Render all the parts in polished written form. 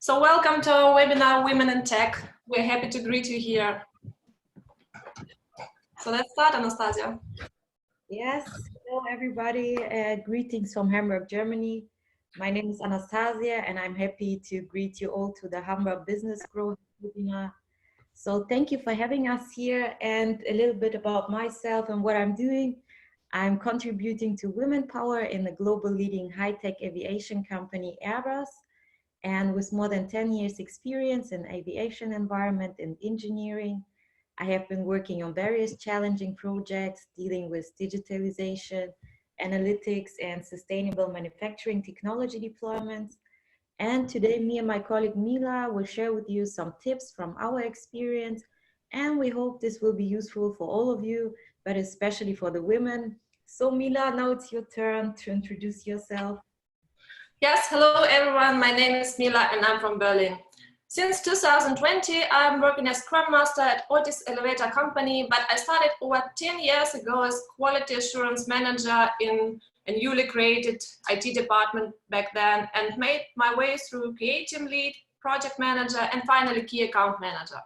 So welcome to our webinar, Women in Tech. We're happy to greet you here. So let's start, Anastasia. Yes, hello everybody. Greetings from Hamburg, Germany. My name is Anastasia and I'm happy to greet you all to the Hamburg Business Growth webinar. So thank you for having us here, and a little bit about myself and what I'm doing. I'm contributing to women power in the global leading high-tech aviation company Airbus. And with more than 10 years experience in aviation environment and engineering, I have been working on various challenging projects dealing with digitalization, analytics, and sustainable manufacturing technology deployments. And today, me and my colleague Mila will share with you some tips from our experience. And we hope this will be useful for all of you, but especially for the women. So Mila, now it's your turn to introduce yourself. Yes, hello everyone. My name is Mila and I'm from Berlin. Since 2020, I'm working as Scrum Master at Otis Elevator Company, but I started over 10 years ago as Quality Assurance Manager in a newly created IT department back then, and made my way through QA Team Lead, Project Manager, and finally Key Account Manager.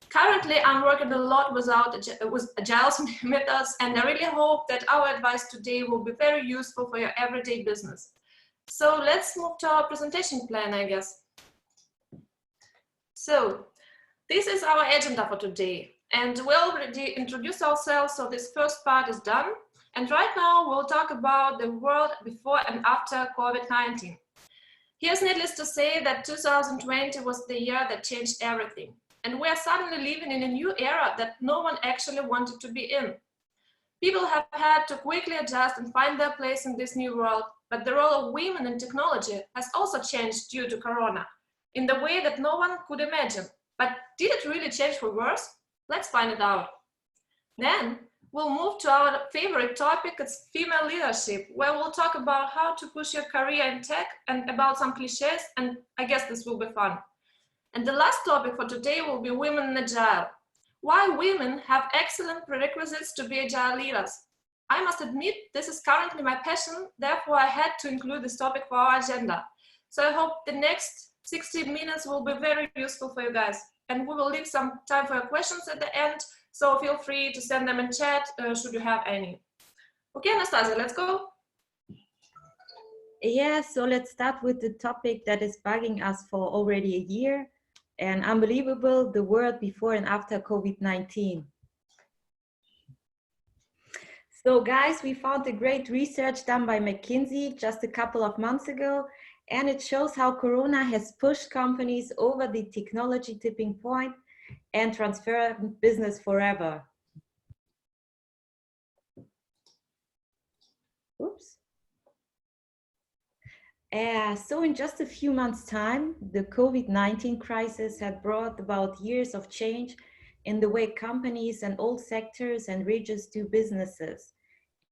Currently, I'm working a lot with agile methods, and I really hope that our advice today will be very useful for your everyday business. So let's move to our presentation plan, I guess. So this is our agenda for today, and we already introduced ourselves, so this first part is done. And right now we'll talk about the world before and after COVID-19. Here's needless to say that 2020 was the year that changed everything, and we are suddenly living in a new era that no one actually wanted to be in. People have had to quickly adjust and find their place in this new world, but the role of women in technology has also changed due to Corona, in the way that no one could imagine. But did it really change for worse? Let's find it out. Then we'll move to our favorite topic, it's female leadership, where we'll talk about how to push your career in tech and about some cliches, and I guess this will be fun. And the last topic for today will be women in agile. Why women have excellent prerequisites to be agile leaders. I must admit, this is currently my passion, therefore I had to include this topic for our agenda. So I hope the next 60 minutes will be very useful for you guys. And we will leave some time for your questions at the end, so feel free to send them in chat should you have any. Okay, Anastasia, let's go. Yeah, so let's start with the topic that is bugging us for already a year. And unbelievable, the world before and after COVID-19. So guys, we found a great research done by McKinsey just a couple of months ago, and it shows how Corona has pushed companies over the technology tipping point and transformed business forever. Oops. So in just a few months' time, the COVID-19 crisis had brought about years of change in the way companies and all sectors and regions do businesses.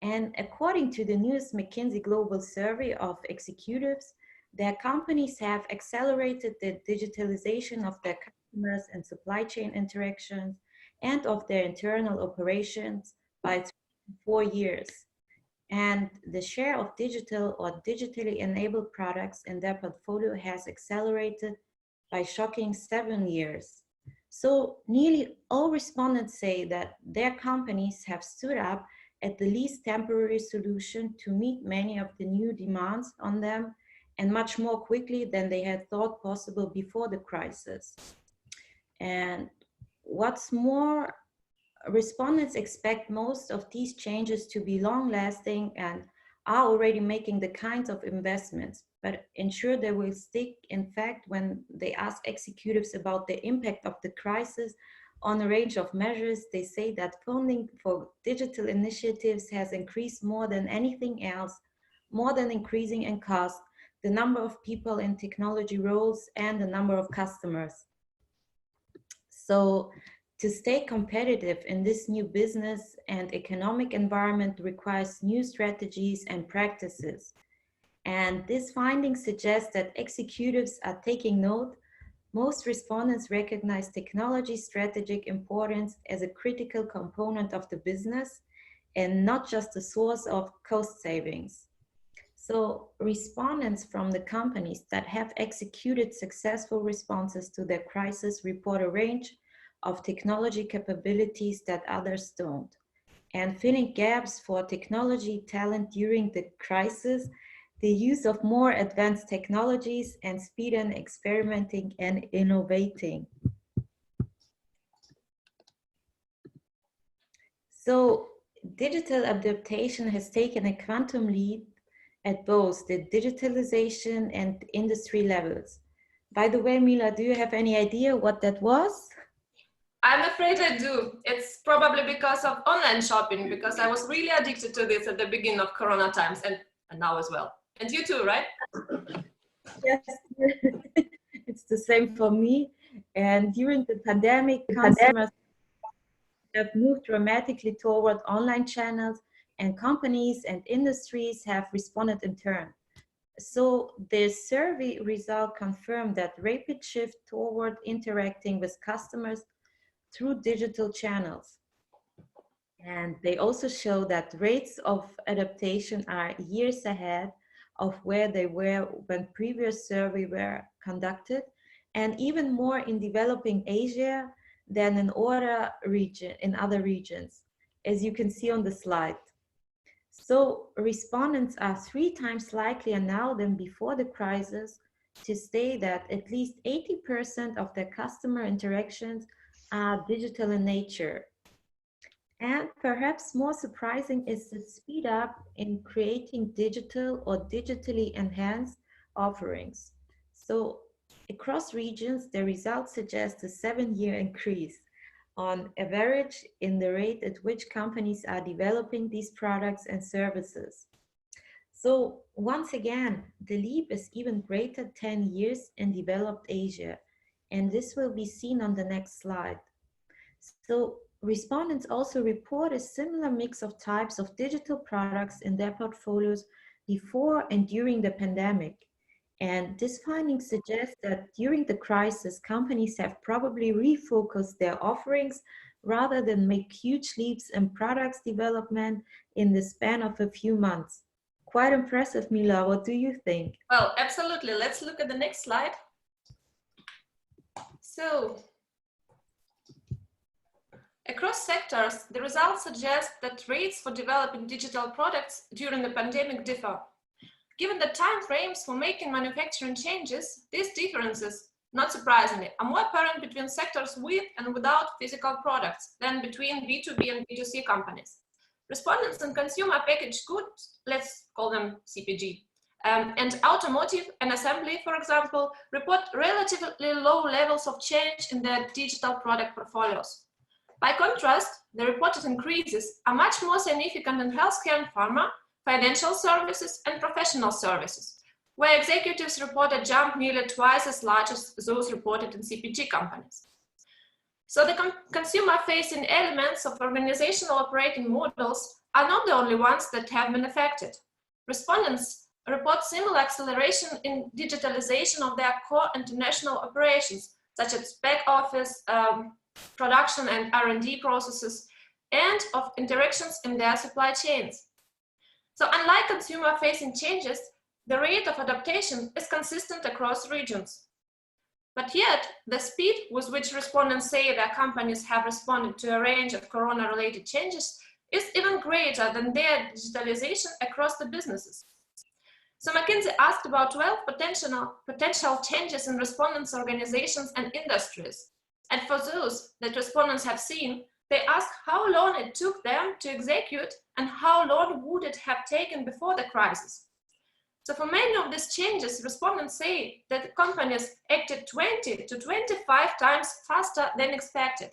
And according to the newest McKinsey Global Survey of Executives, their companies have accelerated the digitalization of their customers and supply chain interactions and of their internal operations by 4 years. And the share of digital or digitally enabled products in their portfolio has accelerated by shocking 7 years. So nearly all respondents say that their companies have stood up at the least temporary solution to meet many of the new demands on them, and much more quickly than they had thought possible before the crisis. And what's more, respondents expect most of these changes to be long-lasting and are already making the kinds of investments, but ensure they will stick. In fact, when they ask executives about the impact of the crisis on a range of measures, they say that funding for digital initiatives has increased more than anything else, more than increasing in cost, the number of people in technology roles, and the number of customers. So to stay competitive in this new business and economic environment requires new strategies and practices. And this finding suggests that executives are taking note. Most respondents recognize technology strategic importance as a critical component of the business and not just a source of cost savings. So respondents from the companies that have executed successful responses to their crisis report a range of technology capabilities that others don't. And filling gaps for technology talent during the crisis, the use of more advanced technologies, and speed in experimenting and innovating. So digital adaptation has taken a quantum leap at both the digitalization and industry levels. By the way, Mila, do you have any idea what that was? I'm afraid I do. It's probably because of online shopping, because I was really addicted to this at the beginning of Corona times and now as well. And you too, right? Yes, it's the same for me. And during the pandemic, consumers have moved dramatically toward online channels, and companies and industries have responded in turn. So the survey result confirmed that rapid shift toward interacting with customers through digital channels. And they also show that rates of adaptation are years ahead of where they were when previous surveys were conducted, and even more in developing Asia than in other regions, as you can see on the slide. So respondents are 3 times likelier now than before the crisis to say that at least 80% of their customer interactions are digital in nature. And perhaps more surprising is the speed up in creating digital or digitally enhanced offerings. So across regions, the results suggest a 7-year increase on average in the rate at which companies are developing these products and services. So once again, the leap is even greater 10 years in developed Asia. And this will be seen on the next slide. So respondents also report a similar mix of types of digital products in their portfolios before and during the pandemic. And this finding suggests that during the crisis, companies have probably refocused their offerings rather than make huge leaps in products development in the span of a few months. Quite impressive, Mila. What do you think? Well, absolutely. Let's look at the next slide. So, across sectors, the results suggest that rates for developing digital products during the pandemic differ. Given the time frames for making manufacturing changes, these differences, not surprisingly, are more apparent between sectors with and without physical products than between B2B and B2C companies. Respondents in consumer packaged goods, let's call them CPG, and automotive and assembly, for example, report relatively low levels of change in their digital product portfolios. By contrast, the reported increases are much more significant in healthcare and pharma, financial services, and professional services, where executives report a jump nearly twice as large as those reported in CPG companies. So the consumer-facing elements of organizational operating models are not the only ones that have been affected. Respondents report similar acceleration in digitalization of their core international operations, such as back office, production and R&D processes, and of interactions in their supply chains. So unlike consumer-facing changes, the rate of adaptation is consistent across regions. But yet, the speed with which respondents say their companies have responded to a range of corona-related changes is even greater than their digitalization across the businesses. So McKinsey asked about 12 potential changes in respondents' organizations and industries. And for those that respondents have seen, they asked how long it took them to execute and how long would it have taken before the crisis. So for many of these changes, respondents say that companies acted 20 to 25 times faster than expected.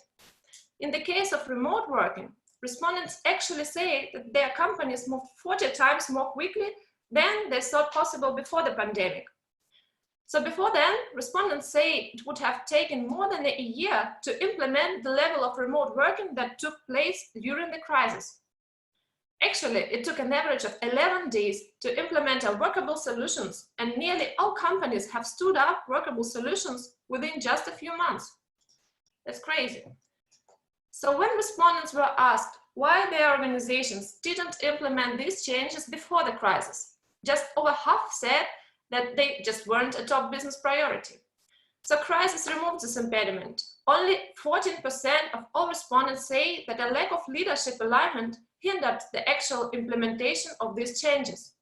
In the case of remote working, respondents actually say that their companies moved 40 times more quickly than they thought possible before the pandemic. So before then, respondents say it would have taken more than a year to implement the level of remote working that took place during the crisis. Actually, it took an average of 11 days to implement our workable solutions, and nearly all companies have stood up workable solutions within just a few months. That's crazy. So when respondents were asked why their organizations didn't implement these changes before the crisis, just over half said that they just weren't a top business priority. So crisis removed this impediment. Only 14% of all respondents say that a lack of leadership alignment hindered the actual implementation of these changes.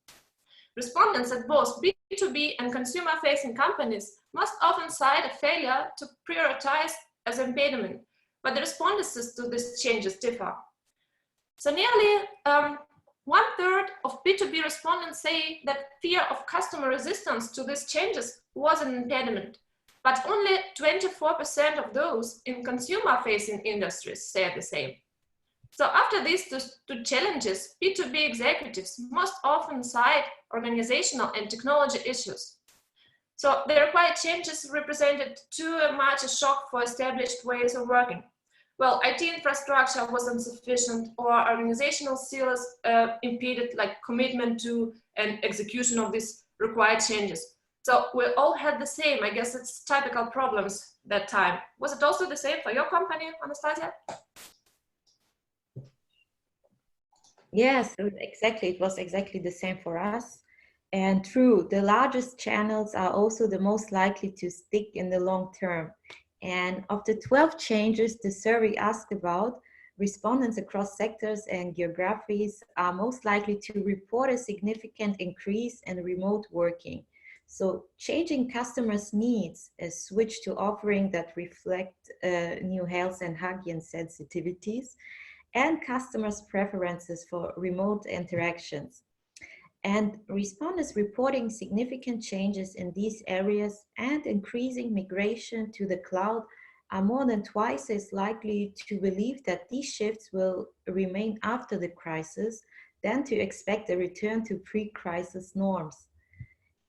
Respondents at both B2B and consumer-facing companies must often cite a failure to prioritize as an impediment, but the responses to these changes differ. So nearly 1/3 of B2B respondents say that fear of customer resistance to these changes was an impediment, but only 24% of those in consumer-facing industries say the same. So after these two challenges, B2B executives most often cite organizational and technology issues. So the required changes represented too much a shock for established ways of working. Well, IT infrastructure was insufficient, or organizational skills impeded like commitment to and execution of these required changes. So we all had the same, I guess it's typical problems that time. Was it also the same for your company, Anastasia? Yes, exactly. It was exactly the same for us. And true, the largest channels are also the most likely to stick in the long term. And of the 12 changes the survey asked about, respondents across sectors and geographies are most likely to report a significant increase in remote working. So changing customers' needs, a switch to offering that reflect new health and hygiene sensitivities, and customers' preferences for remote interactions. And respondents reporting significant changes in these areas and increasing migration to the cloud are more than twice as likely to believe that these shifts will remain after the crisis than to expect a return to pre-crisis norms.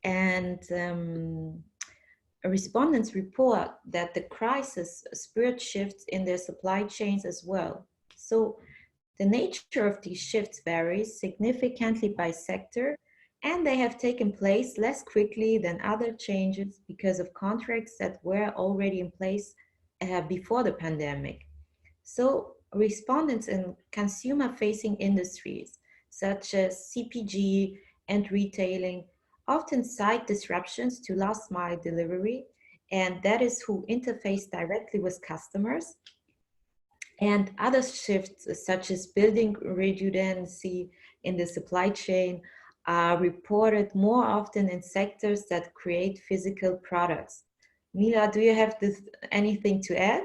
And respondents report that the crisis spurred shifts in their supply chains as well. So the nature of these shifts varies significantly by sector, and they have taken place less quickly than other changes because of contracts that were already in place before the pandemic. So respondents in consumer-facing industries, such as CPG and retailing, often cite disruptions to last-mile delivery, and that is who interface directly with customers. And other shifts, such as building redundancy in the supply chain, are reported more often in sectors that create physical products. Mila, do you have anything to add?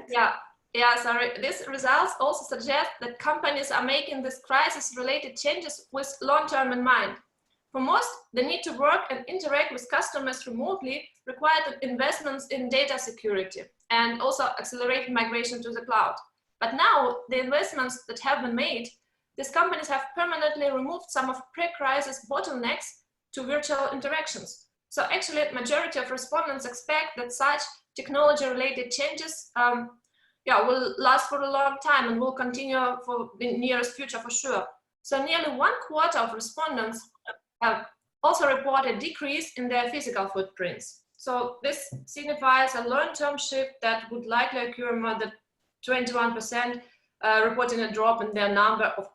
Yeah, sorry. These results also suggest that companies are making these crisis-related changes with long-term in mind. For most, the need to work and interact with customers remotely required investments in data security and also accelerated migration to the cloud. But now, the investments that have been made, these companies have permanently removed some of pre-crisis bottlenecks to virtual interactions. So actually, majority of respondents expect that such technology-related changes will last for a long time and will continue for the nearest future for sure. So nearly 1/4 of respondents also report a decrease in their physical footprints. So this signifies a long-term shift that would likely occur more than 21%, reporting a drop in their number of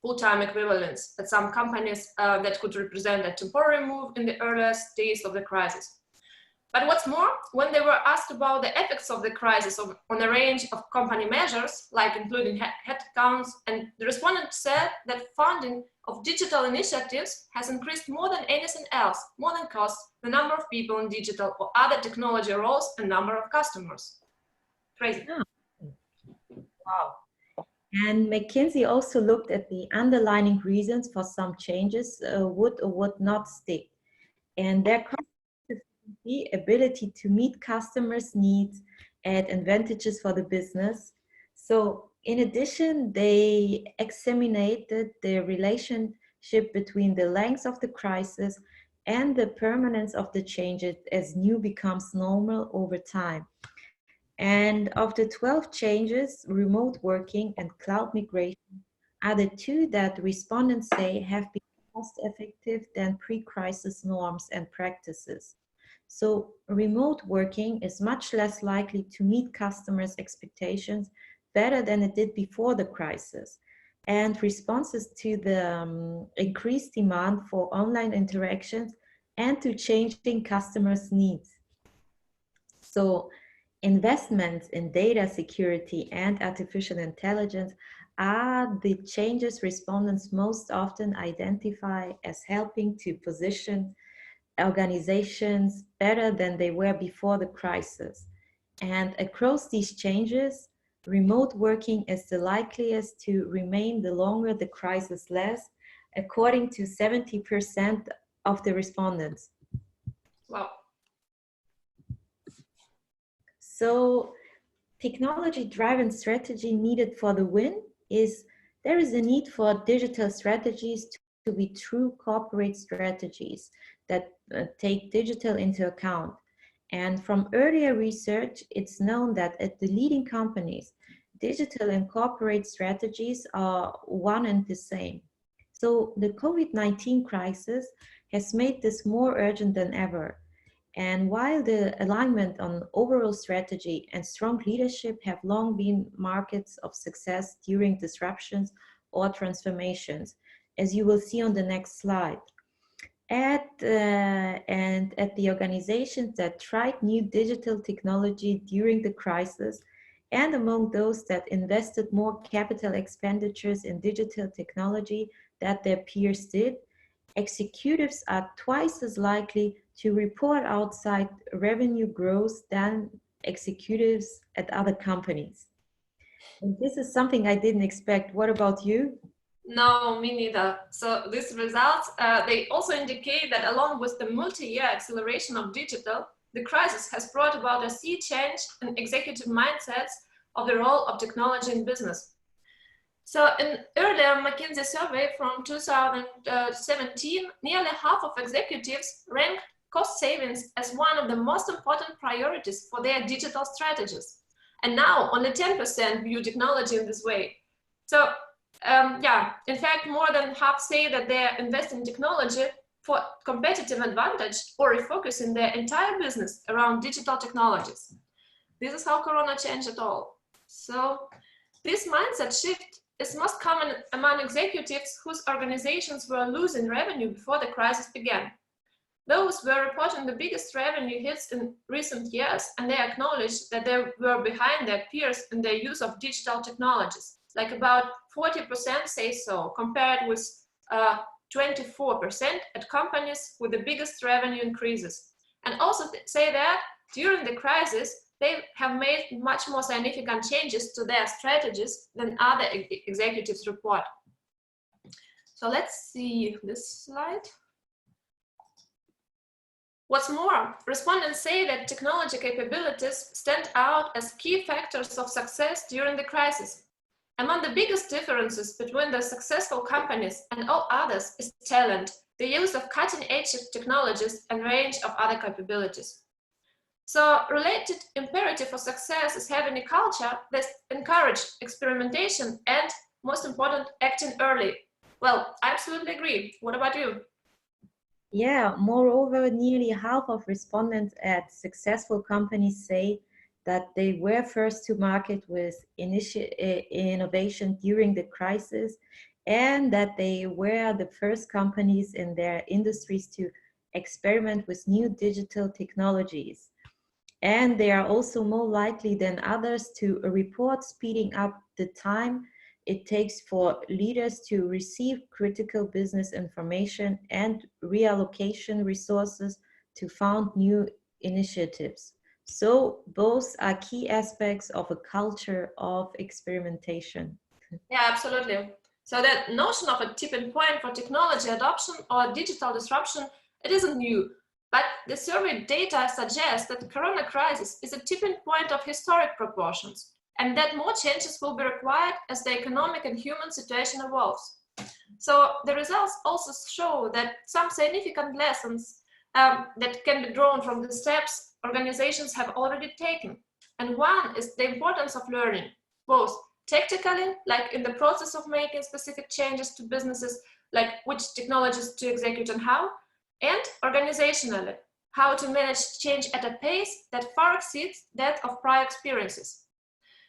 full-time equivalents at some companies that could represent a temporary move in the earliest days of the crisis. But what's more, when they were asked about the effects of the crisis on a range of company measures, like including headcounts, and the respondents said that funding of digital initiatives has increased more than anything else, more than costs, the number of people in digital or other technology roles and number of customers. Crazy. Wow. And McKinsey also looked at the underlying reasons for some changes would or would not stick. And their the ability to meet customers' needs and advantages for the business. So in addition, they examined the relationship between the length of the crisis and the permanence of the changes as new becomes normal over time. And of the 12 changes, remote working and cloud migration are the two that respondents say have been cost effective than pre-crisis norms and practices. So remote working is much less likely to meet customers' expectations better than it did before the crisis. and responses to the increased demand for online interactions and to changing customers' needs. So investments in data security and artificial intelligence are the changes respondents most often identify as helping to position organizations better than they were before the crisis. And across these changes, remote working is the likeliest to remain the longer the crisis lasts, according to 70% of the respondents. Wow. So technology-driven strategy needed for the win is there is a need for digital strategies to be true corporate strategies that take digital into account. And from earlier research, it's known that at the leading companies, digital and corporate strategies are one and the same. So the COVID-19 crisis has made this more urgent than ever. And while the alignment on overall strategy and strong leadership have long been markers of success during disruptions or transformations, as you will see on the next slide. At the organizations that tried new digital technology during the crisis, and among those that invested more capital expenditures in digital technology that their peers did, executives are twice as likely to report outside revenue growth than executives at other companies. And this is something I didn't expect. What about you? No, me neither. So these results, they also indicate that along with the multi-year acceleration of digital, the crisis has brought about a sea change in executive mindsets of the role of technology in business. So in earlier McKinsey survey from 2017, nearly half of executives ranked cost savings as one of the most important priorities for their digital strategies. And now only 10% view technology in this way. So in fact, more than half say that they invest in technology for competitive advantage or refocusing their entire business around digital technologies. This is how Corona changed it all. So this mindset shift is most common among executives whose organizations were losing revenue before the crisis began. Those were reporting the biggest revenue hits in recent years, and they acknowledged that they were behind their peers in their use of digital technologies. Like about 40% say so, compared with 24% at companies with the biggest revenue increases. And also say that during the crisis, they have made much more significant changes to their strategies than other executives report. So let's see this slide. What's more, respondents say that technology capabilities stand out as key factors of success during the crisis. Among the biggest differences between the successful companies and all others is talent, the use of cutting-edge technologies and range of other capabilities. So, related imperative for success is having a culture that encourages experimentation and, most important, acting early. Well, I absolutely agree. What about you? Yeah, moreover, nearly half of respondents at successful companies say that they were first to market with innovation during the crisis, and that they were the first companies in their industries to experiment with new digital technologies. And they are also more likely than others to report speeding up the time it takes for leaders to receive critical business information and reallocation resources to fund new initiatives. So both are key aspects of a culture of experimentation. Yeah, absolutely. So that notion of a tipping point for technology adoption or digital disruption, it isn't new. But the survey data suggests that the corona crisis is a tipping point of historic proportions, and that more changes will be required as the economic and human situation evolves. So the results also show that some significant lessons that can be drawn from the steps organizations have already taken. And one is the importance of learning, both tactically, like in the process of making specific changes to businesses, like which technologies to execute and how, and organizationally, how to manage change at a pace that far exceeds that of prior experiences.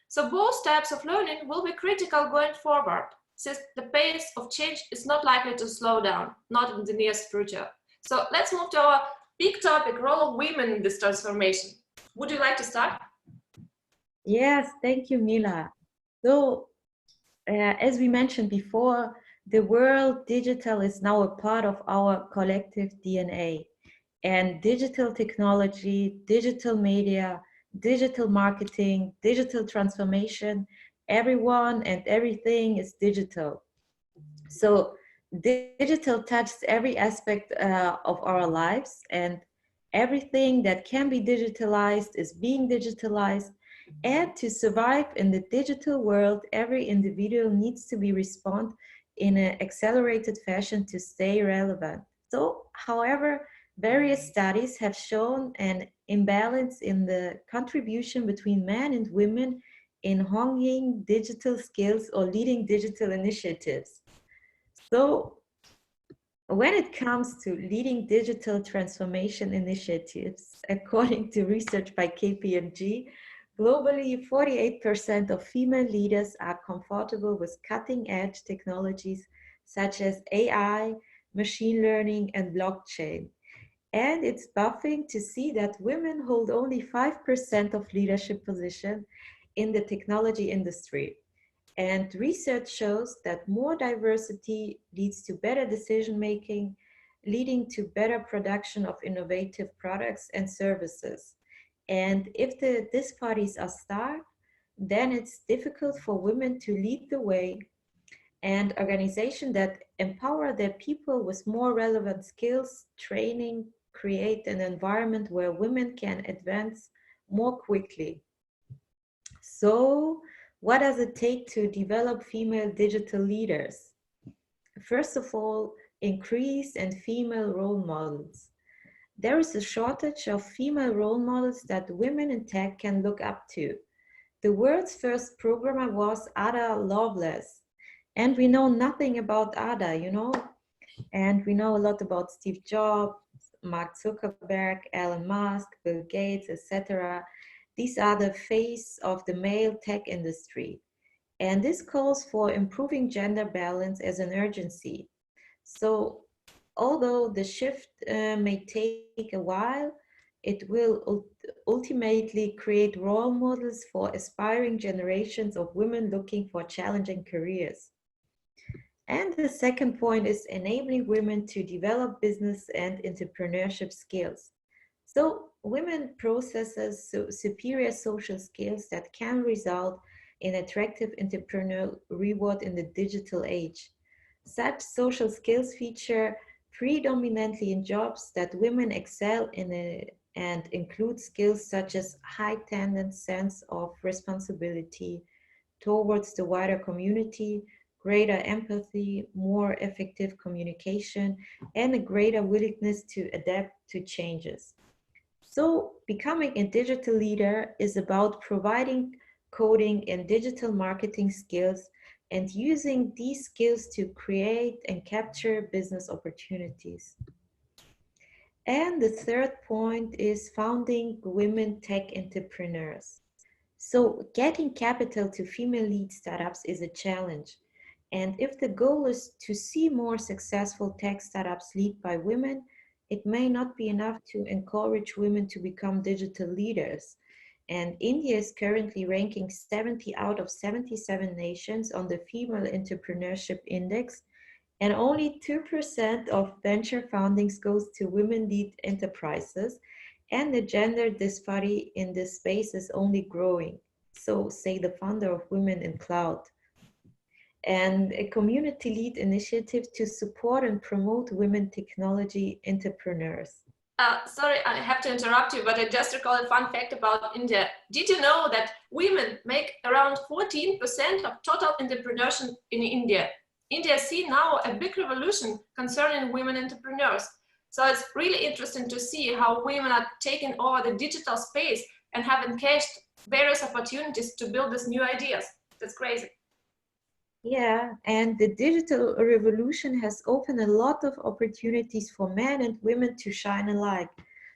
So both types of learning will be critical going forward. since the pace of change is not likely to slow down, not in the nearest future. So let's move to our big topic, role of women in this transformation. Would you like to start? Yes, thank you, Mila. So, as we mentioned before, the world digital is now a part of our collective DNA. And digital technology, digital media, digital marketing, digital transformation, everyone and everything is digital. So digital touches every aspect of our lives, and everything that can be digitalized is being digitalized. And to survive in the digital world, every individual needs to be respond in an accelerated fashion to stay relevant. So, however, various studies have shown an imbalance in the contribution between men and women in honing digital skills or leading digital initiatives. So, when it comes to leading digital transformation initiatives, according to research by KPMG, globally 48% of female leaders are comfortable with cutting edge technologies such as AI, machine learning, and blockchain. And it's baffling to see that women hold only 5% of leadership position in the technology industry. And research shows that more diversity leads to better decision making, leading to better production of innovative products and services. And if the disparities are stark, then it's difficult for women to lead the way, and organizations that empower their people with more relevant skills, training, create an environment where women can advance more quickly. So, what does it take to develop female digital leaders? First of all, increase in female role models. There is a shortage of female role models that women in tech can look up to. The world's first programmer was Ada Lovelace, and we know nothing about Ada, and we know a lot about Steve Jobs, Mark Zuckerberg, Elon Musk, Bill Gates, etc. These are the face of the male tech industry. And this calls for improving gender balance as an urgency. So, although the shift may take a while, it will ultimately create role models for aspiring generations of women looking for challenging careers. And the second point is enabling women to develop business and entrepreneurship skills. So women possess superior social skills that can result in attractive entrepreneurial reward in the digital age. Such social skills feature predominantly in jobs that women excel in and include skills such as heightened sense of responsibility towards the wider community, greater empathy, more effective communication, and a greater willingness to adapt to changes. So, becoming a digital leader is about providing coding and digital marketing skills and using these skills to create and capture business opportunities. And the third point is founding women tech entrepreneurs. So, getting capital to female lead startups is a challenge. And if the goal is to see more successful tech startups led by women, it may not be enough to encourage women to become digital leaders. And India is currently ranking 70 out of 77 nations on the Female Entrepreneurship Index, and only 2% of venture fundings goes to women-led enterprises, and the gender disparity in this space is only growing. So say the founder of Women in Cloud. And a community-led initiative to support and promote women technology entrepreneurs. Sorry, I have to interrupt you, but I just recall a fun fact about India. Did you know that women make around 14% of total entrepreneurship in India? India sees now a big revolution concerning women entrepreneurs. So it's really interesting to see how women are taking over the digital space and have encased various opportunities to build these new ideas. That's crazy. Yeah, and the digital revolution has opened a lot of opportunities for men and women to shine alike.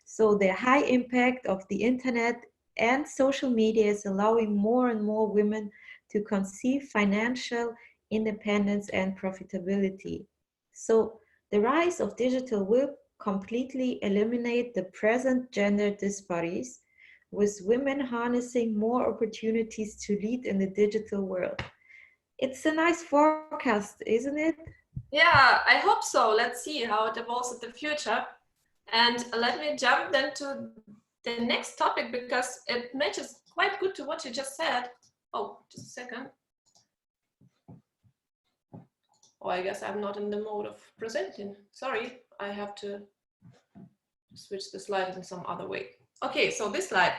So the high impact of the internet and social media is allowing more and more women to conceive financial, independence, and profitability. So the rise of digital will completely eliminate the present gender disparities, with women harnessing more opportunities to lead in the digital world. It's a nice forecast, isn't it? Yeah, I hope so. Let's see how it evolves in the future. And let me jump then to the next topic because it matches quite good to what you just said. Oh, just a second. Oh, I guess I'm not in the mode of presenting. Sorry, I have to switch the slide in some other way. Okay, so this slide.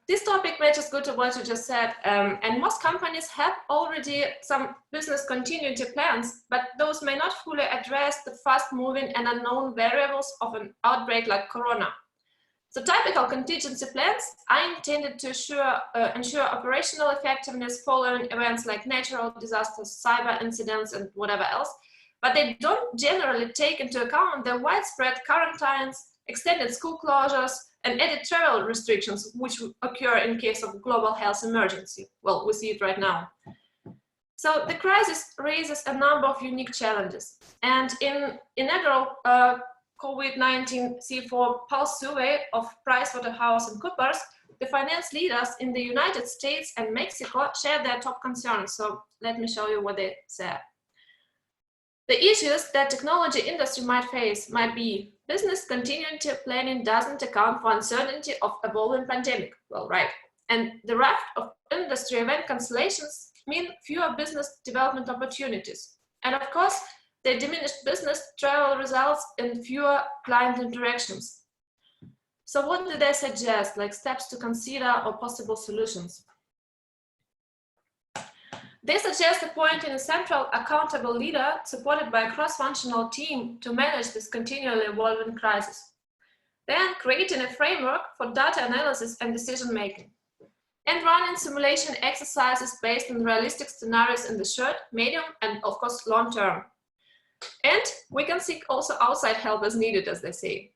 This topic matches good to what you just said, and most companies have already some business continuity plans, but those may not fully address the fast-moving and unknown variables of an outbreak like Corona. So typical contingency plans are intended to ensure operational effectiveness following events like natural disasters, cyber incidents, and whatever else, but they don't generally take into account the widespread quarantines, extended school closures, and added travel restrictions, which occur in case of global health emergency. Well, we see it right now. So the crisis raises a number of unique challenges. And in inaugural COVID-19 C4 Pulse survey of PricewaterhouseCoopers, the finance leaders in the United States and Mexico shared their top concerns. So let me show you what they said. The issues that technology industry might face might be business continuity planning doesn't account for uncertainty of evolving pandemic. Well, right. And the raft of industry event cancellations mean fewer business development opportunities. And of course, the diminished business travel results in fewer client interactions. So what do they suggest, like steps to consider or possible solutions? They suggest appointing a central accountable leader supported by a cross-functional team to manage this continually evolving crisis. Then creating a framework for data analysis and decision-making. And running simulation exercises based on realistic scenarios in the short, medium, and of course long-term. And we can seek also outside help as needed, as they say.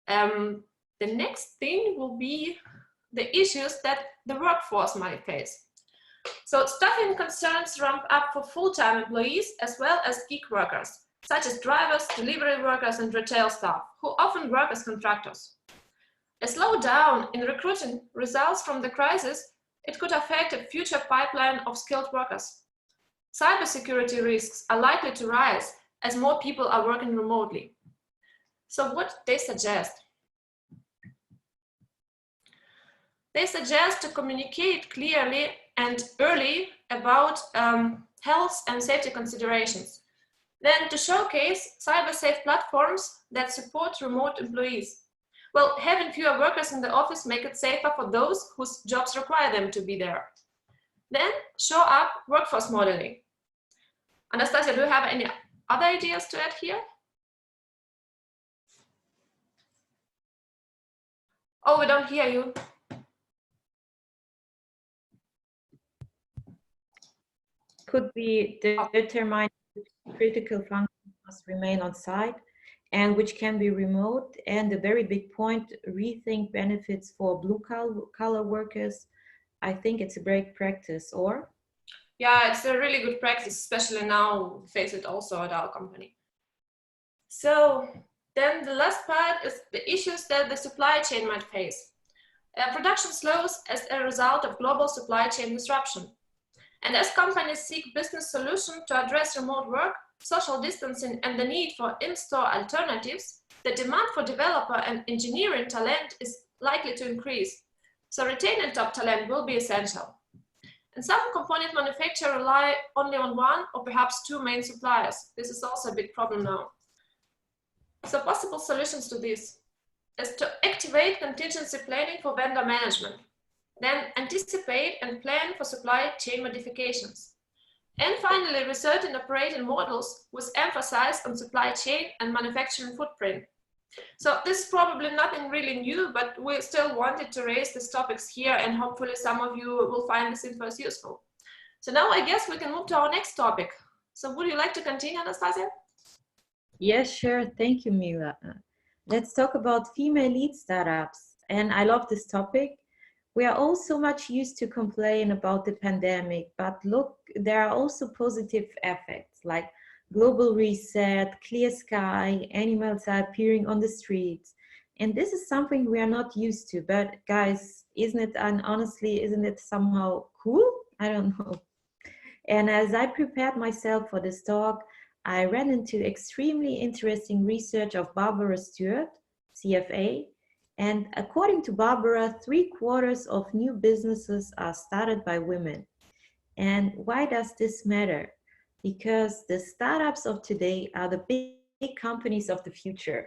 The next thing will be the issues that the workforce might face. So staffing concerns ramp up for full-time employees as well as gig workers, such as drivers, delivery workers, and retail staff, who often work as contractors. A slowdown in recruiting results from the crisis. It could affect a future pipeline of skilled workers. Cybersecurity risks are likely to rise as more people are working remotely. So what they suggest? They suggest to communicate clearly and early about health and safety considerations. Then to showcase cyber-safe platforms that support remote employees. Well, having fewer workers in the office make it safer for those whose jobs require them to be there. Then show up workforce modeling. Anastasia, do you have any other ideas to add here? Oh, we don't hear you. Could be determined critical functions must remain on site and which can be remote. And a very big point, rethink benefits for blue collar workers. I think it's a great practice, or? Yeah, it's a really good practice, especially now we face it also at our company. So then the last part is the issues that the supply chain might face. Production slows as a result of global supply chain disruption. And as companies seek business solutions to address remote work, social distancing, and the need for in-store alternatives, the demand for developer and engineering talent is likely to increase. So retaining top talent will be essential. And some component manufacturers rely only on one or perhaps two main suppliers. This is also a big problem now. So possible solutions to this is to activate contingency planning for vendor management. Then anticipate and plan for supply chain modifications. And finally, research and operating models with emphasis on supply chain and manufacturing footprint. So this is probably nothing really new, but we still wanted to raise these topics here, and hopefully some of you will find this info useful. So now I guess we can move to our next topic. So would you like to continue, Anastasia? Yes, sure. Thank you, Mila. Let's talk about female lead startups. And I love this topic, We are all so much used to complain about the pandemic, but look, there are also positive effects like global reset, clear sky, animals are appearing on the streets. And this is something we are not used to. But guys, isn't it, and honestly, isn't it somehow cool? I don't know. And as I prepared myself for this talk, I ran into extremely interesting research of Barbara Stewart, CFA. And according to Barbara, 3/4 of new businesses are started by women. And why does this matter? Because the startups of today are the big companies of the future.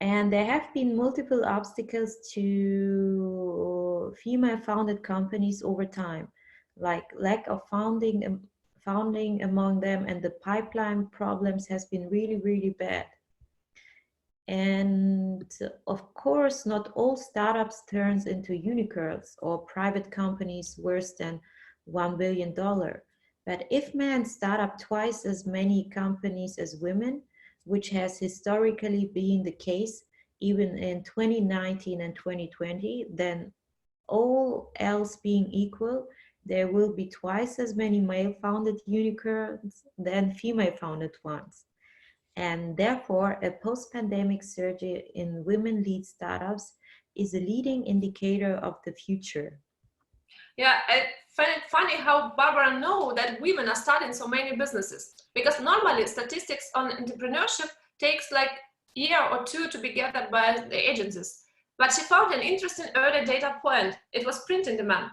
And there have been multiple obstacles to female founded companies over time, like lack of founding among them, and the pipeline problems has been really, really bad. And of course, not all startups turns into unicorns or private companies worse than $1 billion. But if men start up twice as many companies as women, which has historically been the case even in 2019 and 2020, then all else being equal, there will be twice as many male-founded unicorns than female-founded ones. And therefore, a post-pandemic surge in women-led startups is a leading indicator of the future. Yeah, I find it funny how Barbara know that women are starting so many businesses, because normally statistics on entrepreneurship takes like a year or two to be gathered by the agencies. But she found an interesting early data point. It was printing demand.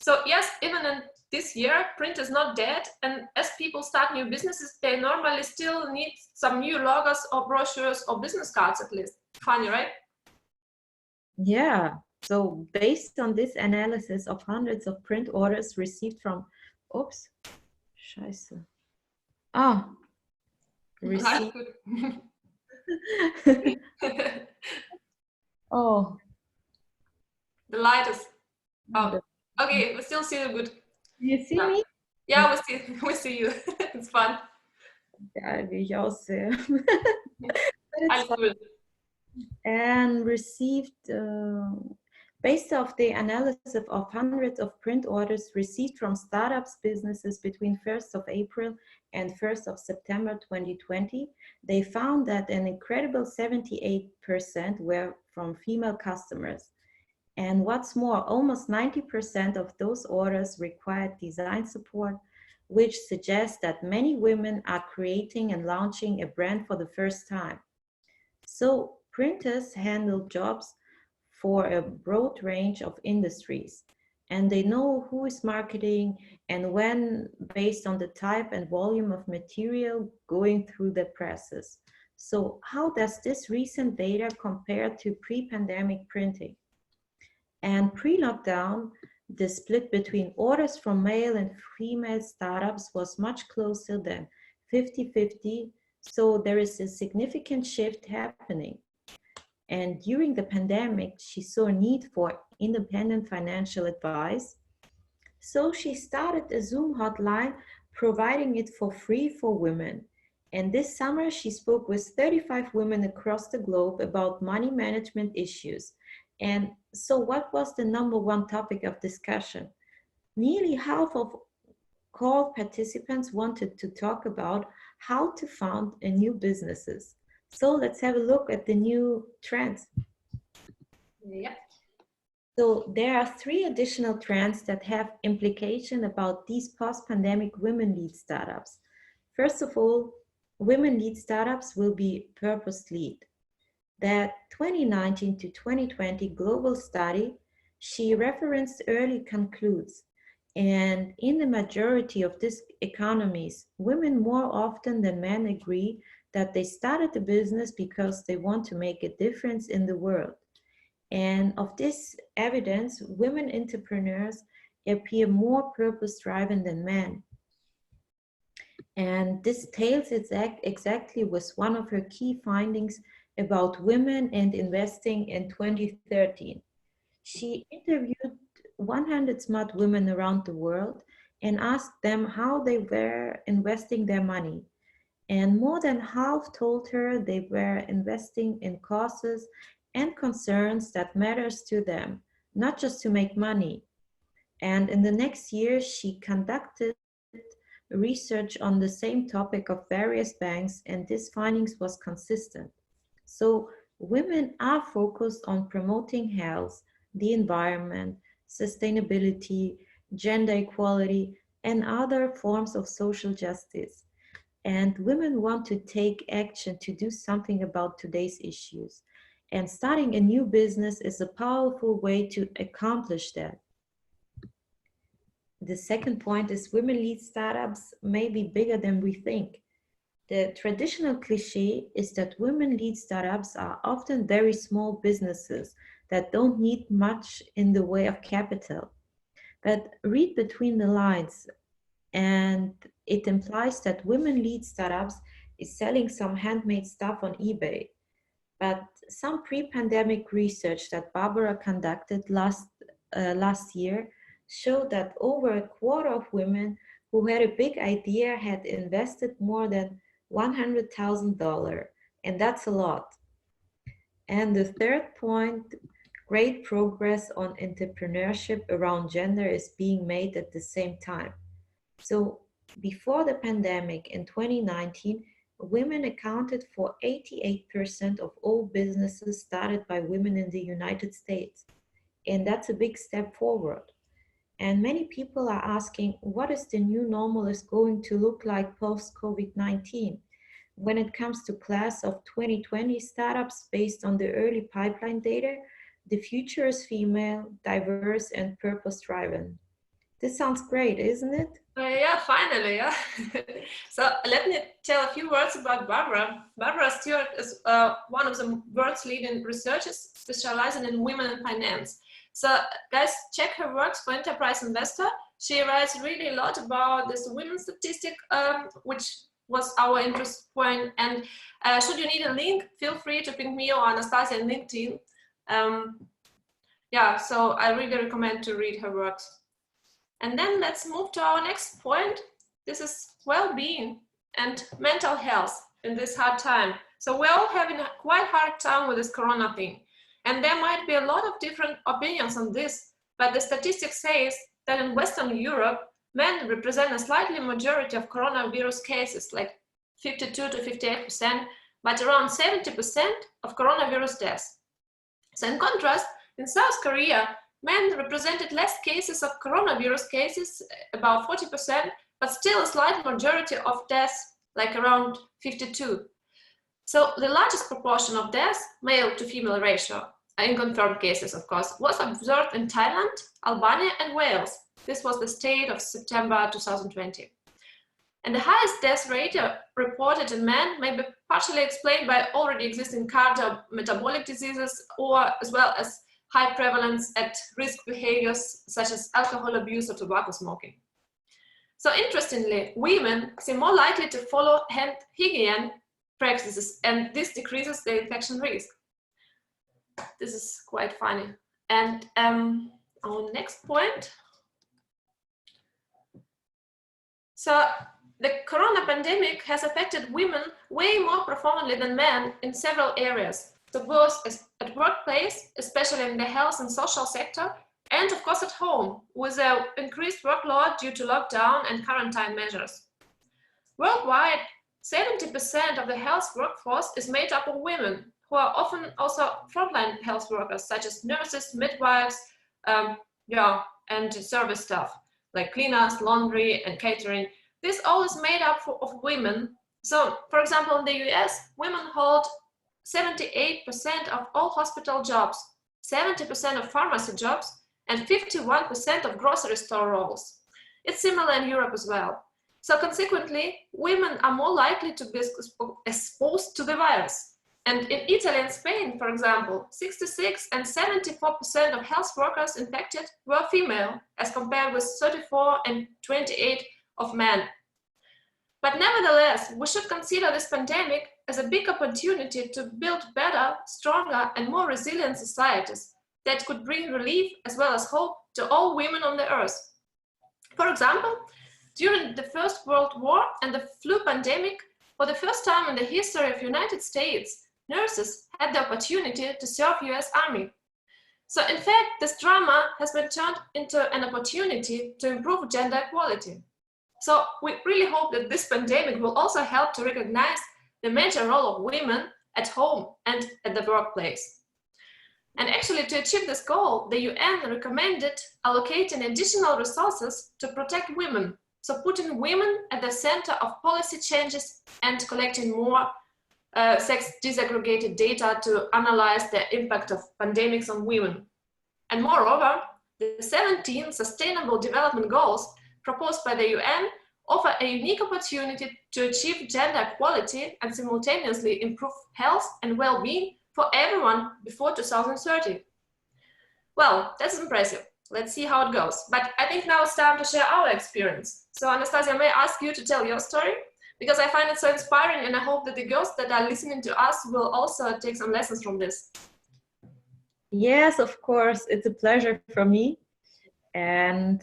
So yes, even in this year, print is not dead. And as people start new businesses, they normally still need some new logos or brochures or business cards at least. Funny, right? Yeah. So based on this analysis of hundreds of print orders received from, oops, scheiße. Ah, received. Oh, The light is, oh, the, okay, we still see you good. you see Yeah, me? yeah, we see you. It's fun. Ja, wie ich aussehe. But it's Alles fun. cool. And received, based off the analysis of hundreds of print orders received from startups businesses between 1st of April and 1st of September 2020, they found that an incredible 78% were from female customers. And what's more, almost 90% of those orders required design support, which suggests that many women are creating and launching a brand for the first time. So printers handle jobs for a broad range of industries, and they know who is marketing and when based on the type and volume of material going through the presses. So how does this recent data compare to pre-pandemic printing? And pre-lockdown, the split between orders from male and female startups was much closer than 50-50. So there is a significant shift happening. And during the pandemic, she saw a need for independent financial advice. So she started a Zoom hotline, providing it for free for women. And this summer, she spoke with 35 women across the globe about money management issues. And so, what was the number one topic of discussion? Nearly half of call participants wanted to talk about how to found a new businesses. So let's have a look at the new trends. Yeah. So there are three additional trends that have implication about these post-pandemic women-led startups. First of all, women-led startups will be purpose-led. That 2019 to 2020 global study she referenced early concludes, and in the majority of these economies, women more often than men agree that they started a business because they want to make a difference in the world. And of this evidence, women entrepreneurs appear more purpose-driven than men. And this tails exactly with one of her key findings about women and investing in 2013. She interviewed 100 smart women around the world and asked them how they were investing their money. And more than half told her they were investing in causes and concerns that matters to them, not just to make money. And in the next year, she conducted research on the same topic of various banks, and this findings was consistent. So women are focused on promoting health, the environment, sustainability, gender equality, and other forms of social justice. And women want to take action to do something about today's issues. And starting a new business is a powerful way to accomplish that. The second point is women lead startups may be bigger than we think. The traditional cliche is that women lead startups are often very small businesses that don't need much in the way of capital. But read between the lines, and it implies that women lead startups is selling some handmade stuff on eBay. But some pre-pandemic research that Barbara conducted last year showed that over a quarter of women who had a big idea had invested more than $100,000, and that's a lot. And the third point, great progress on entrepreneurship around gender is being made at the same time. So before the pandemic in 2019, women accounted for 88% of all businesses started by women in the United States. And that's a big step forward. And many people are asking, what is the new normal is going to look like post-COVID-19? When it comes to class of 2020 startups based on the early pipeline data, the future is female, diverse, and purpose-driven. This sounds great, isn't it? Yeah, finally, yeah. So let me tell a few words about Barbara. Barbara Stewart is one of the world's leading researchers specializing in women in finance. So guys, check her works for Enterprise Investor. She writes really a lot about this women statistic, which was our interest point. And should you need a link, feel free to ping me or Anastasia on LinkedIn. Yeah, so I really recommend to read her works. And then let's move to our next point. This is well-being and mental health in this hard time. So we're all having a quite hard time with this corona thing. And there might be a lot of different opinions on this, but the statistics says that in Western Europe, men represent a slightly majority of coronavirus cases, like 52 to 58%, but around 70% of coronavirus deaths. So in contrast, in South Korea, men represented less cases of coronavirus cases, about 40%, but still a slight majority of deaths, like around 52. So the largest proportion of deaths, male to female ratio, in confirmed cases, of course, was observed in Thailand, Albania, and Wales. This was the state of September 2020. And the highest death rate reported in men may be partially explained by already existing cardiometabolic diseases, or as well as high prevalence at risk behaviors such as alcohol abuse or tobacco smoking. So interestingly, women seem more likely to follow hand hygiene practices, and this decreases the infection risk. This is quite funny. And our next point. So the corona pandemic has affected women way more profoundly than men in several areas. So both at workplace, especially in the health and social sector, and of course at home, with an increased workload due to lockdown and quarantine measures. Worldwide, 70% of the health workforce is made up of women, who are often also frontline health workers, such as nurses, midwives, and service staff, like cleaners, laundry, and catering. This all is made up of women. So, for example, in the US, women hold 78% of all hospital jobs, 70% of pharmacy jobs, and 51% of grocery store roles. It's similar in Europe as well. So consequently, women are more likely to be exposed to the virus. And in Italy and Spain, for example, 66 and 74% of health workers infected were female, as compared with 34 and 28 of men. But nevertheless, we should consider this pandemic as a big opportunity to build better, stronger, and more resilient societies that could bring relief as well as hope to all women on the earth. For example, during the First World War and the flu pandemic, for the first time in the history of the United States, nurses had the opportunity to serve US Army. So in fact, this drama has been turned into an opportunity to improve gender equality. So we really hope that this pandemic will also help to recognize the major role of women at home and at the workplace. And actually, to achieve this goal, the UN recommended allocating additional resources to protect women, so putting women at the center of policy changes and collecting more sex disaggregated data to analyze the impact of pandemics on women. And moreover, the 17 Sustainable Development Goals proposed by the UN offer a unique opportunity to achieve gender equality and simultaneously improve health and well-being for everyone before 2030. Well, that's impressive. Let's see how it goes. But I think now it's time to share our experience. So Anastasia, may I ask you to tell your story? Because I find it so inspiring, and I hope that the girls that are listening to us will also take some lessons from this. Yes, of course, it's a pleasure for me. And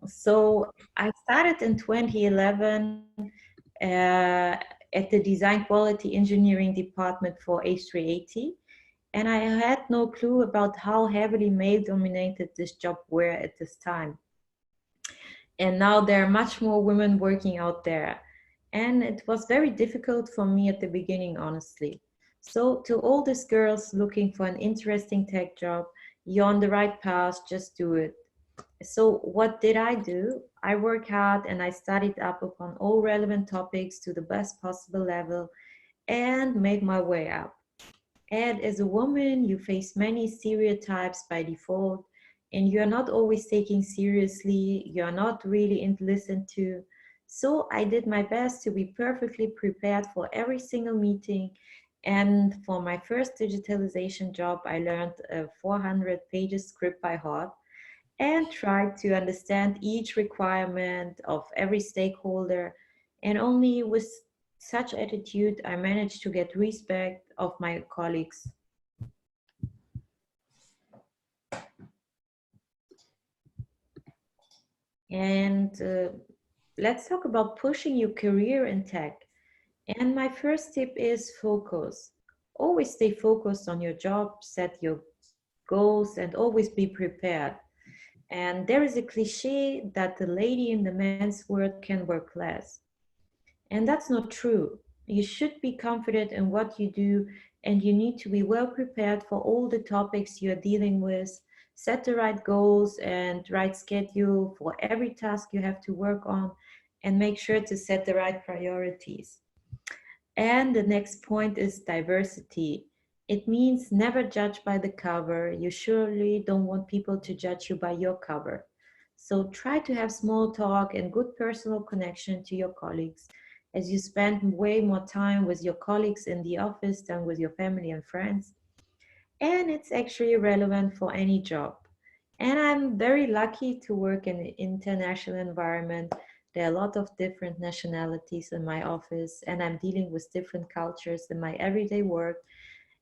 so I started in 2011 at the Design Quality Engineering Department for H380. And I had no clue about how heavily male dominated this job were at this time. And now there are much more women working out there. And it was very difficult for me at the beginning, honestly. So to all these girls looking for an interesting tech job, you're on the right path, just do it. So what did I do? I worked hard and I studied up upon all relevant topics to the best possible level and made my way up. And as a woman, you face many stereotypes by default, and you're not always taken seriously, you're not really listened to. So I did my best to be perfectly prepared for every single meeting. And for my first digitalization job, I learned a 400 pages script by heart and tried to understand each requirement of every stakeholder. And only with such attitude, I managed to get respect of my colleagues. And let's talk about pushing your career in tech. And my first tip is focus. Always stay focused on your job, set your goals, and always be prepared. And there is a cliche that the lady in the men's world can work less. And that's not true. You should be confident in what you do, and you need to be well prepared for all the topics you're dealing with. Set the right goals and right schedule for every task you have to work on, and make sure to set the right priorities. And the next point is diversity. It means never judge by the cover. You surely don't want people to judge you by your cover. So try to have small talk and good personal connection to your colleagues, as you spend way more time with your colleagues in the office than with your family and friends. And it's actually relevant for any job. And I'm very lucky to work in an international environment. There are a lot of different nationalities in my office, and I'm dealing with different cultures in my everyday work.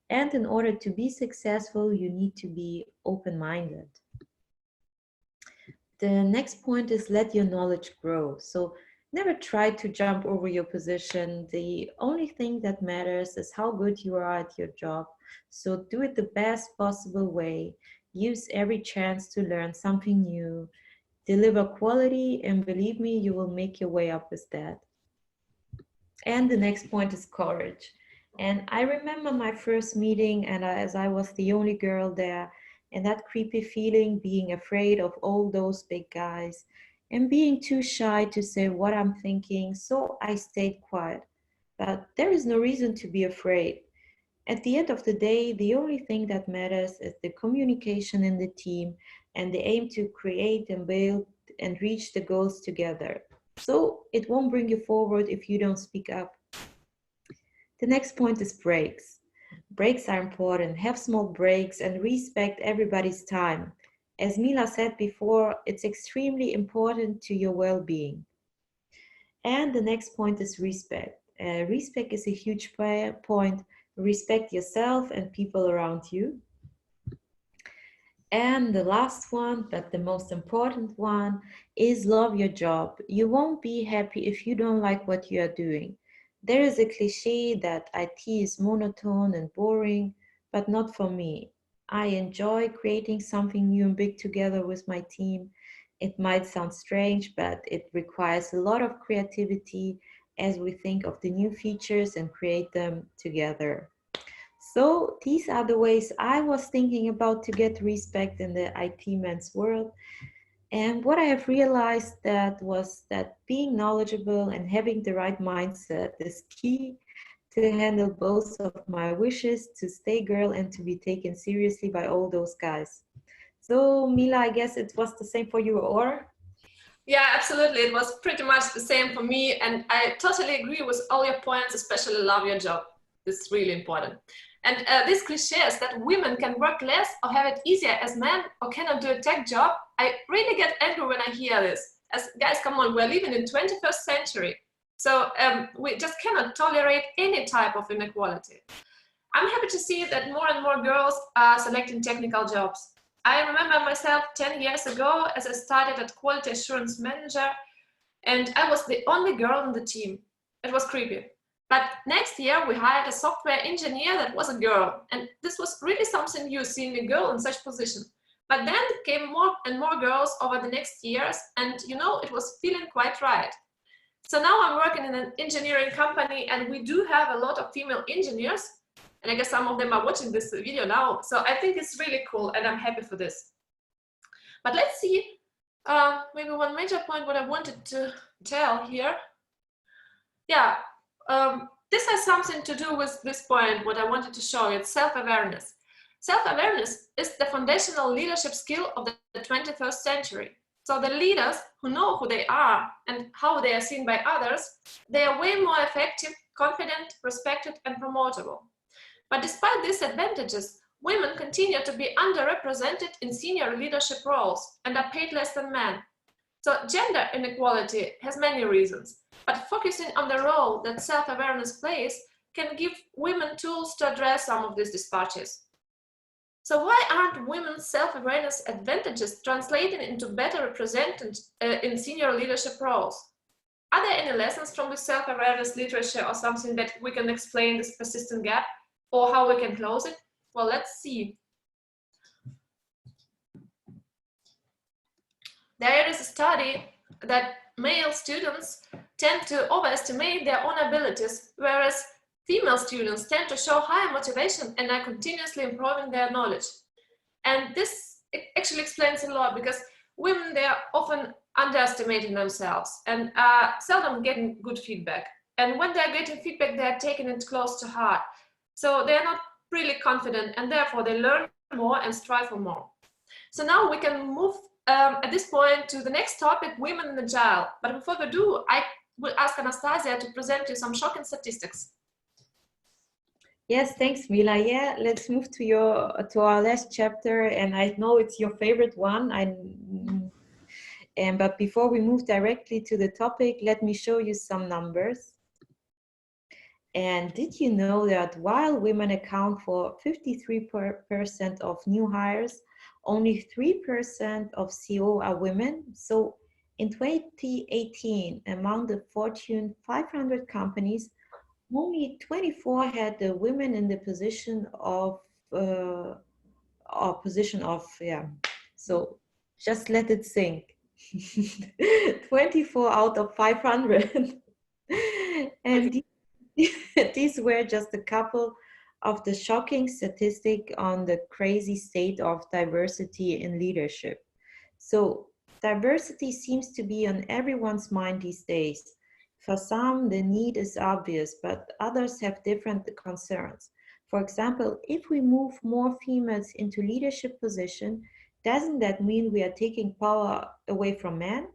And in order to be successful, you need to be open-minded. The next point is let your knowledge grow. So never try to jump over your position. The only thing that matters is how good you are at your job. So do it the best possible way. Use every chance to learn something new. Deliver quality, and believe me, you will make your way up with that. And the next point is courage. And I remember my first meeting, and as I was the only girl there, and that creepy feeling, being afraid of all those big guys and being too shy to say what I'm thinking. So I stayed quiet. But there is no reason to be afraid. At the end of the day, the only thing that matters is the communication in the team and the aim to create and build and reach the goals together. So it won't bring you forward if you don't speak up. The next point is breaks. Breaks are important. Have small breaks and respect everybody's time. As Mila said before, it's extremely important to your well-being. And the next point is respect. Respect is a huge point. Respect yourself and people around you. And the last one, but the most important one, is love your job. You won't be happy if you don't like what you are doing. There is a cliche that IT is monotone and boring, but not for me. I enjoy creating something new and big together with my team. It might sound strange, but it requires a lot of creativity as we think of the new features and create them together. So these are the ways I was thinking about to get respect in the IT men's world. And what I have realized that was that being knowledgeable and having the right mindset is key to handle both of my wishes to stay girl and to be taken seriously by all those guys. So Mila, I guess it was the same for you, or? Yeah, absolutely. It was pretty much the same for me. And I totally agree with all your points, especially love your job. It's really important. And these cliches that women can work less or have it easier as men or cannot do a tech job, I really get angry when I hear this. As guys, come on, we're living in 21st century. So we just cannot tolerate any type of inequality. I'm happy to see that more and more girls are selecting technical jobs. I remember myself 10 years ago as I started as quality assurance manager, and I was the only girl on the team. It was creepy. But next year we hired a software engineer that was a girl, and this was really something new, seeing a girl in such position. But then came more and more girls over the next years, and it was feeling quite right. So now I'm working in an engineering company, and we do have a lot of female engineers, and I guess some of them are watching this video now. So I think it's really cool, and I'm happy for this. But let's see, maybe one major point what I wanted to tell here. Yeah, this has something to do with this point, what I wanted to show you, it's self-awareness. Self-awareness is the foundational leadership skill of the 21st century. So the leaders who know who they are and how they are seen by others, they are way more effective, confident, respected, and promotable. But despite these advantages, women continue to be underrepresented in senior leadership roles and are paid less than men. So gender inequality has many reasons, but focusing on the role that self-awareness plays can give women tools to address some of these disparities. So why aren't women's self-awareness advantages translating into better represented in senior leadership roles? Are there any lessons from the self-awareness literature or something that we can explain this persistent gap or how we can close it? Well, let's see. There is a study that male students tend to overestimate their own abilities, whereas female students tend to show higher motivation and are continuously improving their knowledge. And this actually explains a lot because women, they are often underestimating themselves and are seldom getting good feedback. And when they're getting feedback, they're taking it close to heart. So they're not really confident, and therefore they learn more and strive for more. So now we can move at this point to the next topic, women in agile. But before we do, I will ask Anastasia to present you some shocking statistics. Yes, thanks, Mila. Yeah, let's move to our last chapter, and I know it's your favorite one. But before we move directly to the topic, let me show you some numbers. And did you know that while women account for 53% of new hires, only 3% of CO are women? So in 2018, among the Fortune 500 companies, only 24 had the women in the position of, yeah. So just let it sink. 24 out of 500. And these were just a couple of the shocking statistic on the crazy state of diversity in leadership. So diversity seems to be on everyone's mind these days. For some, the need is obvious, but others have different concerns. For example, if we move more females into leadership position, doesn't that mean we are taking power away from men?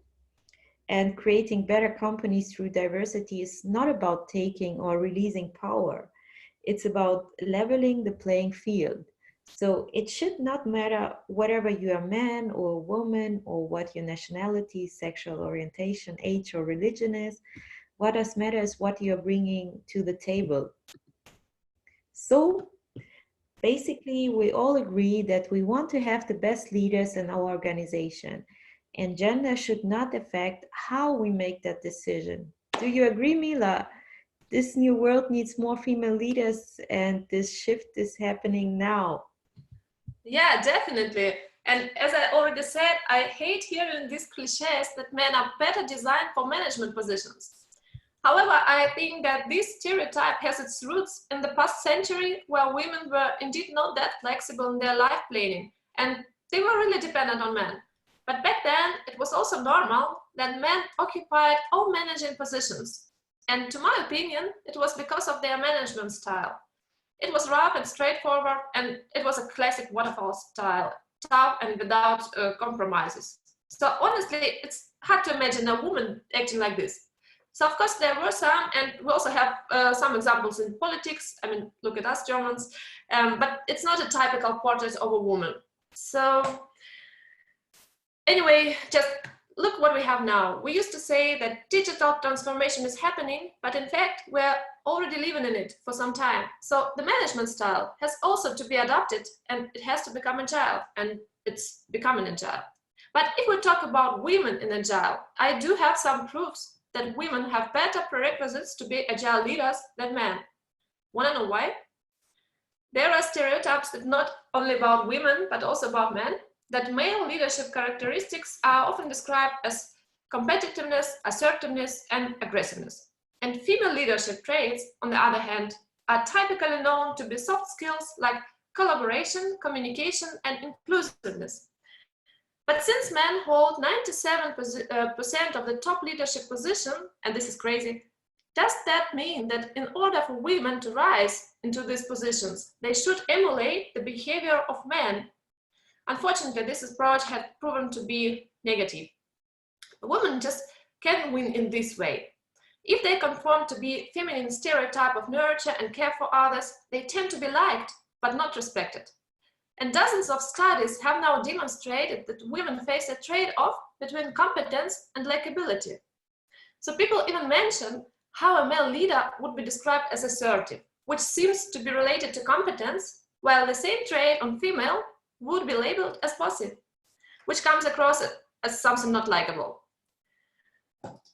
And creating better companies through diversity is not about taking or releasing power. It's about leveling the playing field. So it should not matter whatever you are a man or a woman or what your nationality, sexual orientation, age or religion is. What does matter is what you're bringing to the table. So basically, we all agree that we want to have the best leaders in our organization, and gender should not affect how we make that decision. Do you agree, Mila? This new world needs more female leaders, and this shift is happening now. Yeah, definitely. And as I already said, I hate hearing these cliches that men are better designed for management positions. However, I think that this stereotype has its roots in the past century, where women were indeed not that flexible in their life planning, and they were really dependent on men. But back then, it was also normal that men occupied all managing positions. And to my opinion, it was because of their management style. It was rough and straightforward, and it was a classic waterfall style, tough and without compromises. So honestly, it's hard to imagine a woman acting like this. So of course there were some, and we also have some examples in politics. I mean, look at us Germans, but it's not a typical portrait of a woman. So anyway, just look what we have now. We used to say that digital transformation is happening, but in fact, we're already living in it for some time. So the management style has also to be adapted, and it has to become agile, and it's becoming agile. But if we talk about women in agile, I do have some proofs that women have better prerequisites to be agile leaders than men. Want to know why? There are stereotypes that not only about women, but also about men, that male leadership characteristics are often described as competitiveness, assertiveness, and aggressiveness. And female leadership traits, on the other hand, are typically known to be soft skills like collaboration, communication, and inclusiveness. But since men hold 97% of the top leadership position, and this is crazy, does that mean that in order for women to rise into these positions, they should emulate the behavior of men? Unfortunately, this approach has proven to be negative. Women just can't win in this way. If they conform to be feminine stereotype of nurture and care for others, they tend to be liked, but not respected. And dozens of studies have now demonstrated that women face a trade-off between competence and likability. So people even mention how a male leader would be described as assertive, which seems to be related to competence, while the same trait on female would be labeled as passive, which comes across as something not likable.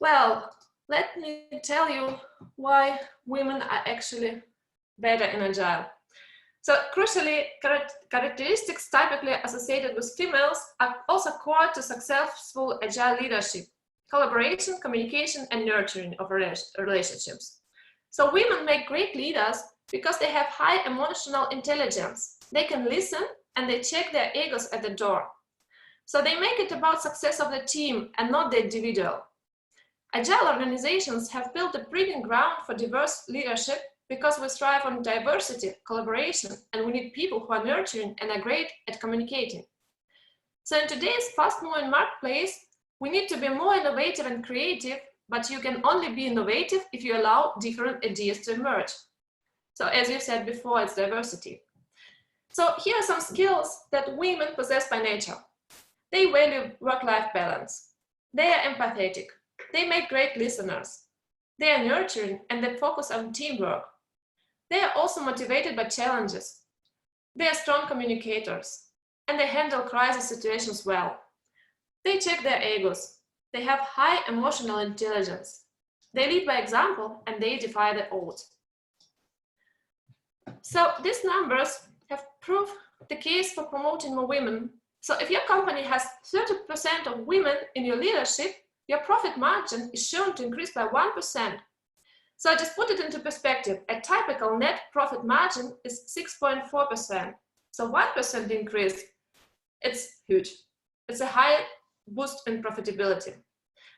Well, let me tell you why women are actually better in agile. So crucially, characteristics typically associated with females are also core to successful agile leadership: collaboration, communication, and nurturing of relationships. So women make great leaders because they have high emotional intelligence. They can listen and they check their egos at the door. So they make it about success of the team and not the individual. Agile organizations have built a breeding ground for diverse leadership because we thrive on diversity, collaboration, and we need people who are nurturing and are great at communicating. So in today's fast-moving marketplace, we need to be more innovative and creative, but you can only be innovative if you allow different ideas to emerge. So as you said before, it's diversity. So here are some skills that women possess by nature. They value work-life balance. They are empathetic. They make great listeners. They are nurturing and they focus on teamwork. They are also motivated by challenges. They are strong communicators and they handle crisis situations well. They check their egos. They have high emotional intelligence. They lead by example and they defy the odds. So these numbers have proved the case for promoting more women. So if your company has 30% of women in your leadership, your profit margin is shown to increase by 1%. So just put it into perspective, a typical net profit margin is 6.4%. So 1% increase, it's huge. It's a high boost in profitability.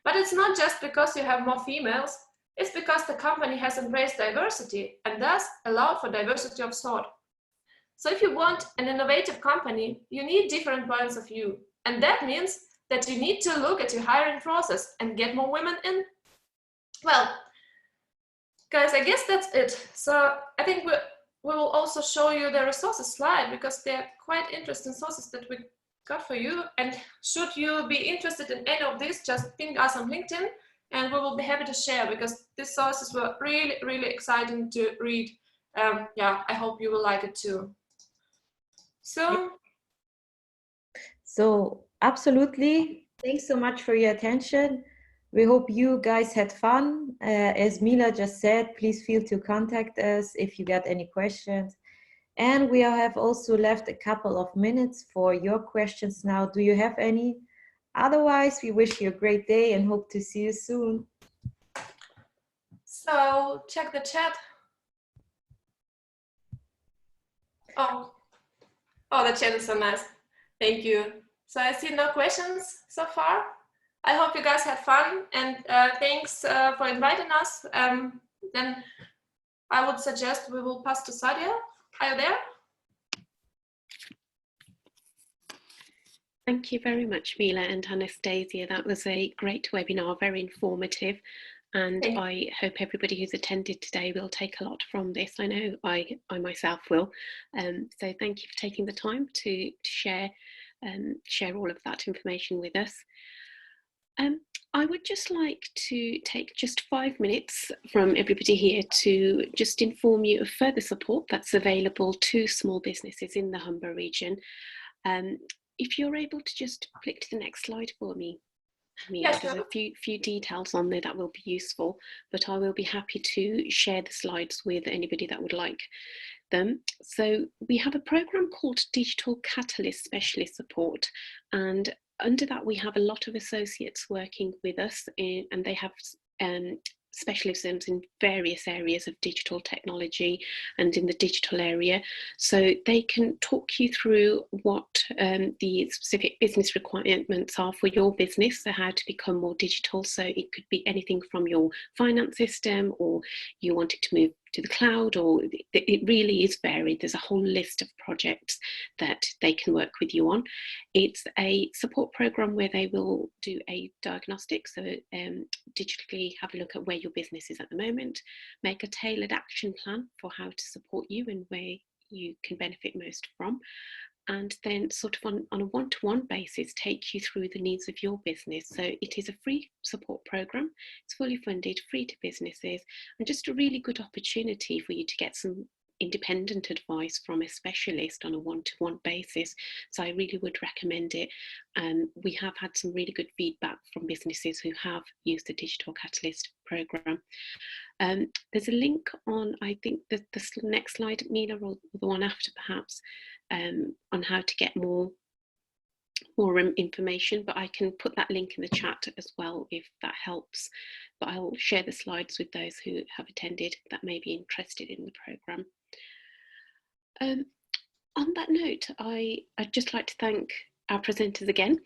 But it's not just because you have more females, it's because the company has embraced diversity and thus allowed for diversity of thought. So if you want an innovative company, you need different points of view. And that means that you need to look at your hiring process and get more women in. Well, guys, I guess that's it. So I think we will also show you the resources slide because they're quite interesting sources that we got for you. And should you be interested in any of this, just ping us on LinkedIn and we will be happy to share because these sources were really, really exciting to read. Yeah, I hope you will like it too. So absolutely, thanks so much for your attention. We hope you guys had fun. As Mila just said, please feel to contact us if you got any questions. And we have also left a couple of minutes for your questions now. Do you have any? Otherwise, we wish you a great day and hope to see you soon. So check the chat. Oh, the chat is so nice. Thank you. So I see no questions so far. I hope you guys had fun, and thanks for inviting us. Then I would suggest we will pass to Sadia. Are you there? Thank you very much, Mila and Anastasia. That was a great webinar, very informative. And I hope everybody who's attended today will take a lot from this. I know I myself will. So thank you for taking the time to share all of that information with us. I would just like to take just 5 minutes from everybody here to just inform you of further support that's available to small businesses in the Humber region. If you're able to just click to the next slide for me. Yes, there's a few details on there that will be useful, but I will be happy to share the slides with anybody that would like them. So we have a program called Digital Catalyst Specialist Support, and under that we have a lot of associates working with us and they have specialisms in various areas of digital technology and in the digital area, so they can talk you through what the specific business requirements are for your business, so how to become more digital. So it could be anything from your finance system, or you wanted to move to the cloud, or it really is varied. There's a whole list of projects that they can work with you on. It's a support program where they will do a diagnostic, so digitally have a look at where your business is at the moment, make a tailored action plan for how to support you and where you can benefit most from, and then sort of on a one-to-one basis take you through the needs of your business. So it is a free support program, it's fully funded, free to businesses, and just a really good opportunity for you to get some independent advice from a specialist on a one-to-one basis. So I really would recommend it. We have had some really good feedback from businesses who have used the Digital Catalyst program. There's a link on, I think, the next slide, Mina, or the one after perhaps, on how to get more information, but I can put that link in the chat as well if that helps. But I'll share the slides with those who have attended that may be interested in the programme. On that note, I'd just like to thank our presenters again.